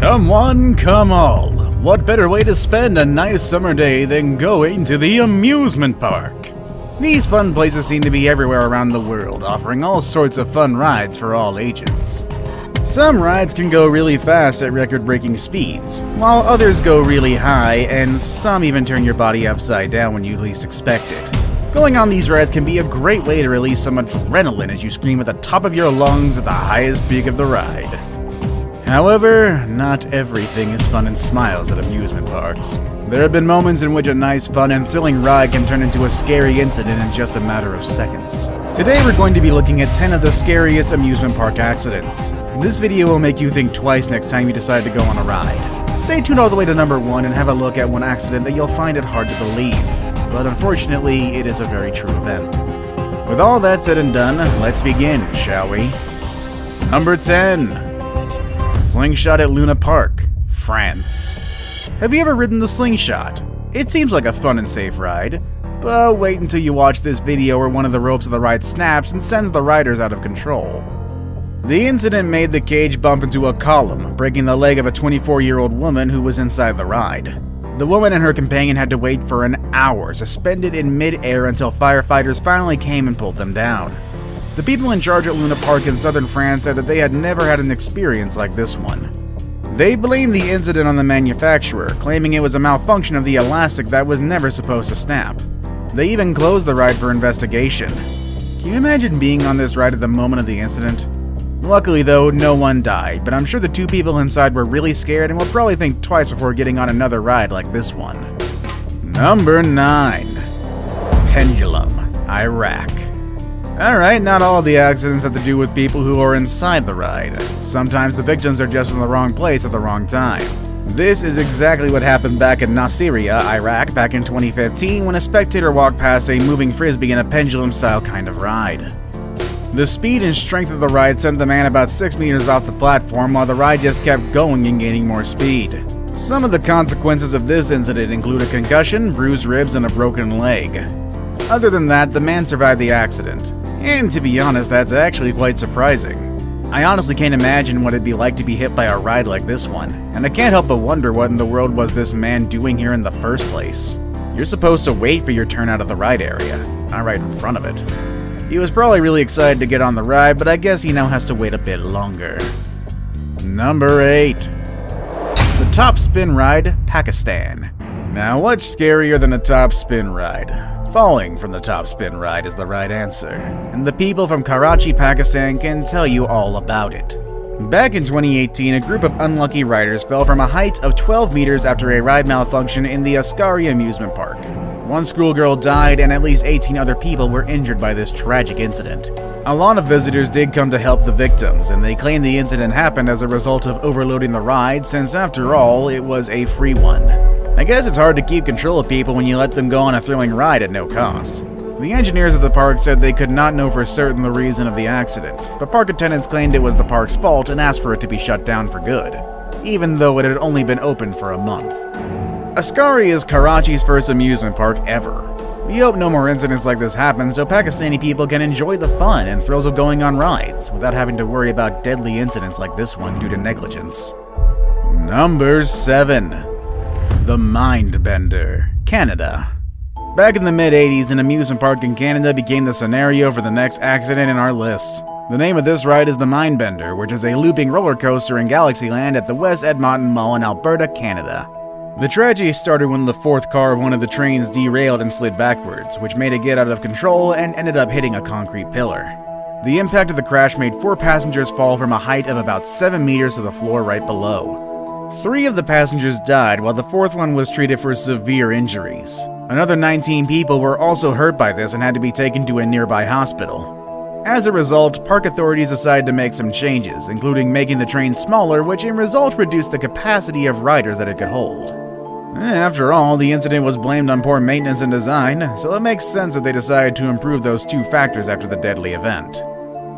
Come one, come all. What better way to spend a nice summer day than going to the amusement park? These fun places seem to be everywhere around the world, offering all sorts of fun rides for all ages. Some rides can go really fast at record-breaking speeds, while others go really high, and some even turn your body upside down when you least expect it. Going on these rides can be a great way to release some adrenaline as you scream at the top of your lungs at the highest peak of the ride. However, not everything is fun and smiles at amusement parks. There have been moments in which a nice, fun, and thrilling ride can turn into a scary incident in just a matter of seconds. Today we're going to be looking at 10 of the scariest amusement park accidents. This video will make you think twice next time you decide to go on a ride. Stay tuned all the way to number 1 and have a look at one accident that you'll find it hard to believe, but unfortunately it is a very true event. With all that said and done, let's begin, shall we? Number 10. Slingshot at Luna Park, France. Have you ever ridden the Slingshot? It seems like a fun and safe ride, but wait until you watch this video where one of the ropes of the ride snaps and sends the riders out of control. The incident made the cage bump into a column, breaking the leg of a 24-year-old woman who was inside the ride. The woman and her companion had to wait for an hour, suspended in mid-air until firefighters finally came and pulled them down. The people in charge at Luna Park in southern France said that they had never had an experience like this one. They blamed the incident on the manufacturer, claiming it was a malfunction of the elastic that was never supposed to snap. They even closed the ride for investigation. Can you imagine being on this ride at the moment of the incident? Luckily though, no one died, but I'm sure the two people inside were really scared and will probably think twice before getting on another ride like this one. Number 9. Pendulum, Iraq. Alright, not all of the accidents have to do with people who are inside the ride. Sometimes the victims are just in the wrong place at the wrong time. This is exactly what happened back in Nasiriyah, Iraq, back in 2015 when a spectator walked past a moving frisbee in a pendulum-style kind of ride. The speed and strength of the ride sent the man about 6 meters off the platform while the ride just kept going and gaining more speed. Some of the consequences of this incident include a concussion, bruised ribs, and a broken leg. Other than that, the man survived the accident. And to be honest, that's actually quite surprising. I honestly can't imagine what it'd be like to be hit by a ride like this one, and I can't help but wonder what in the world was this man doing here in the first place. You're supposed to wait for your turn out of the ride area, not right in front of it. He was probably really excited to get on the ride, but I guess he now has to wait a bit longer. Number 8. The Top Spin Ride, Pakistan. Now what's scarier than a top spin ride? Falling from the top spin ride is the right answer, and the people from Karachi, Pakistan can tell you all about it. Back in 2018, a group of unlucky riders fell from a height of 12 meters after a ride malfunction in the Askari amusement park. One schoolgirl died and at least 18 other people were injured by this tragic incident. A lot of visitors did come to help the victims, and they claim the incident happened as a result of overloading the ride since after all, it was a free one. I guess it's hard to keep control of people when you let them go on a thrilling ride at no cost. The engineers of the park said they could not know for certain the reason of the accident, but park attendants claimed it was the park's fault and asked for it to be shut down for good, even though it had only been open for a month. Askari is Karachi's first amusement park ever. We hope no more incidents like this happen so Pakistani people can enjoy the fun and thrills of going on rides without having to worry about deadly incidents like this one due to negligence. Number 7. The Mindbender, Canada. Back in the mid-80s, an amusement park in Canada became the scenario for the next accident in our list. The name of this ride is the Mindbender, which is a looping roller coaster in Galaxyland at the West Edmonton Mall in Alberta, Canada. The tragedy started when the fourth car of one of the trains derailed and slid backwards, which made it get out of control and ended up hitting a concrete pillar. The impact of the crash made 4 passengers fall from a height of about 7 meters to the floor right below. 3 of the passengers died, while the 4th one was treated for severe injuries. Another 19 people were also hurt by this and had to be taken to a nearby hospital. As a result, park authorities decided to make some changes, including making the train smaller, which in result reduced the capacity of riders that it could hold. After all, the incident was blamed on poor maintenance and design, so it makes sense that they decided to improve those 2 factors after the deadly event.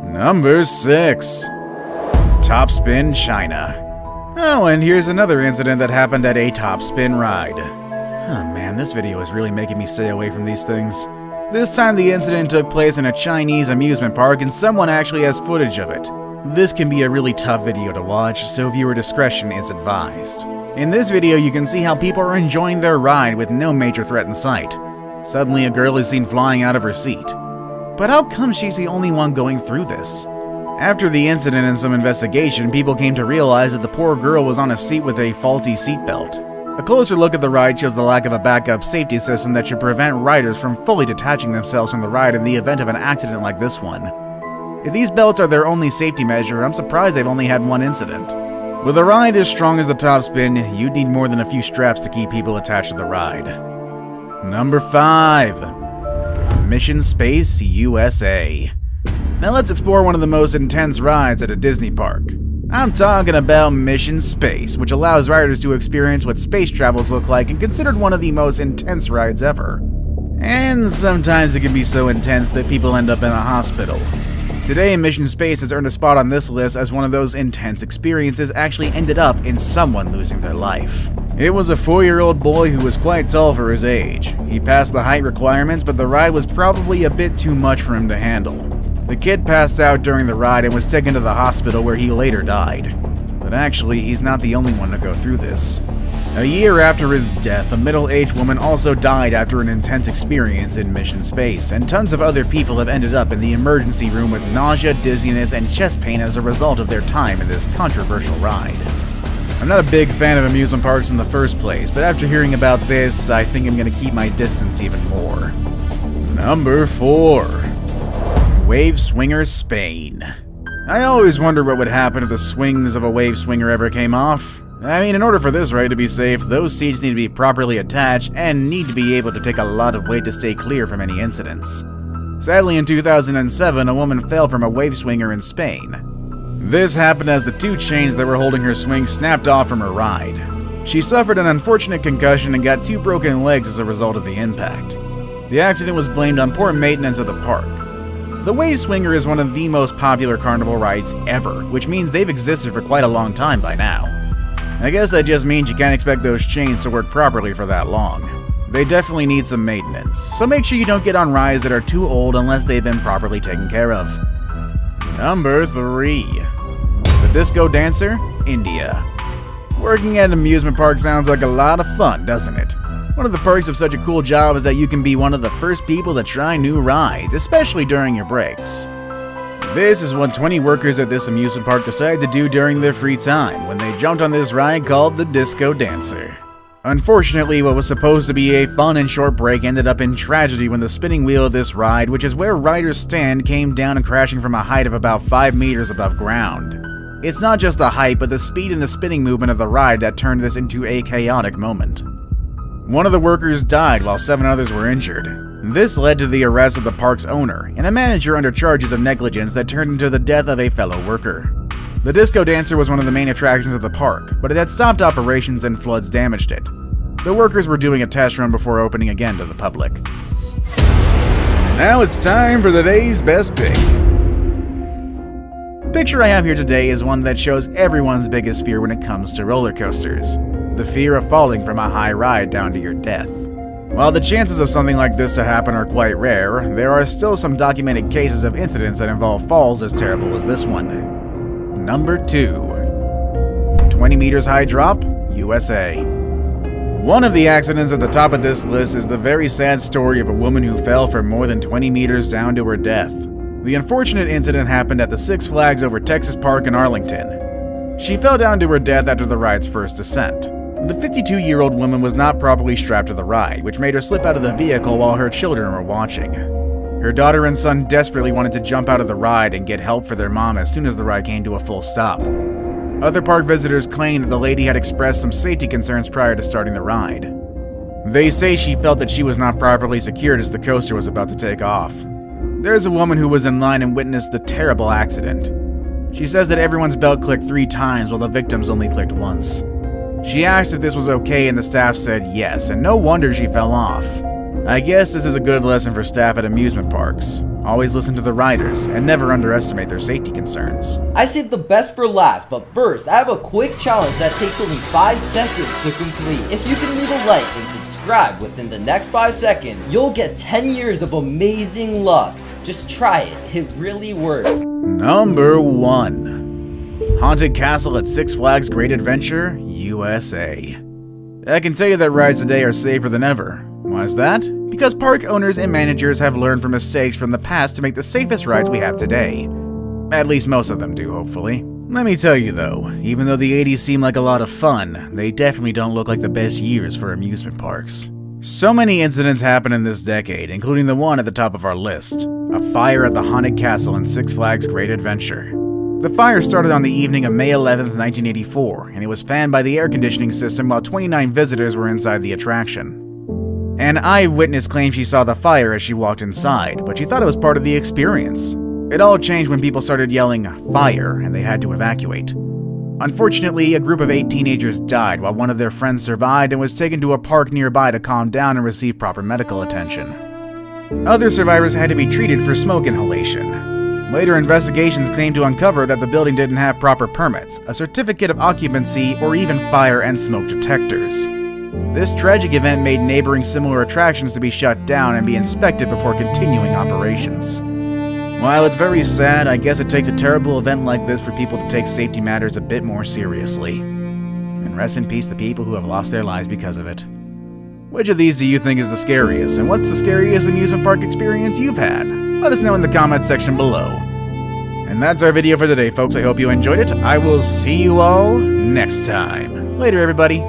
Number 6. Top Spin, China. Oh, and here's another incident that happened at a top spin ride. Oh man, this video is really making me stay away from these things. This time the incident took place in a Chinese amusement park and someone actually has footage of it. This can be a really tough video to watch, so viewer discretion is advised. In this video, you can see how people are enjoying their ride with no major threat in sight. Suddenly, a girl is seen flying out of her seat. But how come she's the only one going through this? After the incident and some investigation, people came to realize that the poor girl was on a seat with a faulty seatbelt. A closer look at the ride shows the lack of a backup safety system that should prevent riders from fully detaching themselves from the ride in the event of an accident like this one. If these belts are their only safety measure, I'm surprised they've only had one incident. With a ride as strong as the top spin, you'd need more than a few straps to keep people attached to the ride. Number 5. Mission Space USA. Now let's explore one of the most intense rides at a Disney park. I'm talking about Mission Space, which allows riders to experience what space travels look like and considered one of the most intense rides ever. And sometimes it can be so intense that people end up in a hospital. Today, Mission Space has earned a spot on this list as one of those intense experiences actually ended up in someone losing their life. It was a 4-year-old boy who was quite tall for his age. He passed the height requirements, but the ride was probably a bit too much for him to handle. The kid passed out during the ride and was taken to the hospital where he later died. But actually, he's not the only one to go through this. A year after his death, a middle-aged woman also died after an intense experience in Mission Space, and tons of other people have ended up in the emergency room with nausea, dizziness, and chest pain as a result of their time in this controversial ride. I'm not a big fan of amusement parks in the first place, but after hearing about this, I think I'm gonna keep my distance even more. Number 4. Wave Swinger, Spain. I always wonder what would happen if the swings of a wave swinger ever came off. I mean, in order for this ride to be safe, those seats need to be properly attached and need to be able to take a lot of weight to stay clear from any incidents. Sadly, in 2007, a woman fell from a wave swinger in Spain. This happened as the 2 chains that were holding her swing snapped off from her ride. She suffered an unfortunate concussion and got 2 broken legs as a result of the impact. The accident was blamed on poor maintenance of the park. The Wave Swinger is one of the most popular carnival rides ever, which means they've existed for quite a long time by now. I guess that just means you can't expect those chains to work properly for that long. They definitely need some maintenance, so make sure you don't get on rides that are too old unless they've been properly taken care of. Number 3. The Disco Dancer, India. Working at an amusement park sounds like a lot of fun, doesn't it? One of the perks of such a cool job is that you can be one of the first people to try new rides, especially during your breaks. This is what 20 workers at this amusement park decided to do during their free time when they jumped on this ride called the Disco Dancer. Unfortunately, what was supposed to be a fun and short break ended up in tragedy when the spinning wheel of this ride, which is where riders stand, came down and crashing from a height of about 5 meters above ground. It's not just the height, but the speed and the spinning movement of the ride that turned this into a chaotic moment. One of the workers died while 7 others were injured. This led to the arrest of the park's owner and a manager under charges of negligence that turned into the death of a fellow worker. The Disco Dancer was one of the main attractions of the park, but it had stopped operations and floods damaged it. The workers were doing a test run before opening again to the public. Now it's time for today's best pick. The picture I have here today is one that shows everyone's biggest fear when it comes to roller coasters. The fear of falling from a high ride down to your death. While the chances of something like this to happen are quite rare, there are still some documented cases of incidents that involve falls as terrible as this one. Number 2. 20 meters high drop, USA. One of the accidents at the top of this list is the very sad story of a woman who fell from more than 20 meters down to her death. The unfortunate incident happened at the Six Flags over Texas Park in Arlington. She fell down to her death after the ride's first descent. The 52-year-old woman was not properly strapped to the ride, which made her slip out of the vehicle while her children were watching. Her daughter and son desperately wanted to jump out of the ride and get help for their mom as soon as the ride came to a full stop. Other park visitors claimed that the lady had expressed some safety concerns prior to starting the ride. They say she felt that she was not properly secured as the coaster was about to take off. There's a woman who was in line and witnessed the terrible accident. She says that everyone's belt clicked 3 times while the victim's only clicked once. She asked if this was okay and the staff said yes, and no wonder she fell off. I guess this is a good lesson for staff at amusement parks. Always listen to the riders and never underestimate their safety concerns. I saved the best for last, but first, I have a quick challenge that takes only 5 seconds to complete. If you can leave a like and subscribe within the next 5 seconds, you'll get 10 years of amazing luck. Just try it, it really works. Number 1. Haunted Castle at Six Flags Great Adventure, USA. I can tell you that rides today are safer than ever. Why is that? Because park owners and managers have learned from mistakes from the past to make the safest rides we have today. At least most of them do, hopefully. Let me tell you though, even though the 80s seem like a lot of fun, they definitely don't look like the best years for amusement parks. So many incidents happened in this decade, including the one at the top of our list, a fire at the Haunted Castle in Six Flags Great Adventure. The fire started on the evening of May 11th, 1984, and it was fanned by the air conditioning system while 29 visitors were inside the attraction. An eyewitness claimed she saw the fire as she walked inside, but she thought it was part of the experience. It all changed when people started yelling, "Fire," and they had to evacuate. Unfortunately, a group of 8 teenagers died while one of their friends survived and was taken to a park nearby to calm down and receive proper medical attention. Other survivors had to be treated for smoke inhalation. Later investigations claimed to uncover that the building didn't have proper permits, a certificate of occupancy, or even fire and smoke detectors. This tragic event made neighboring similar attractions to be shut down and be inspected before continuing operations. While it's very sad, I guess it takes a terrible event like this for people to take safety matters a bit more seriously. And rest in peace the people who have lost their lives because of it. Which of these do you think is the scariest, and what's the scariest amusement park experience you've had? Let us know in the comment section below. And that's our video for today, folks. I hope you enjoyed it. I will see you all next time. Later, everybody.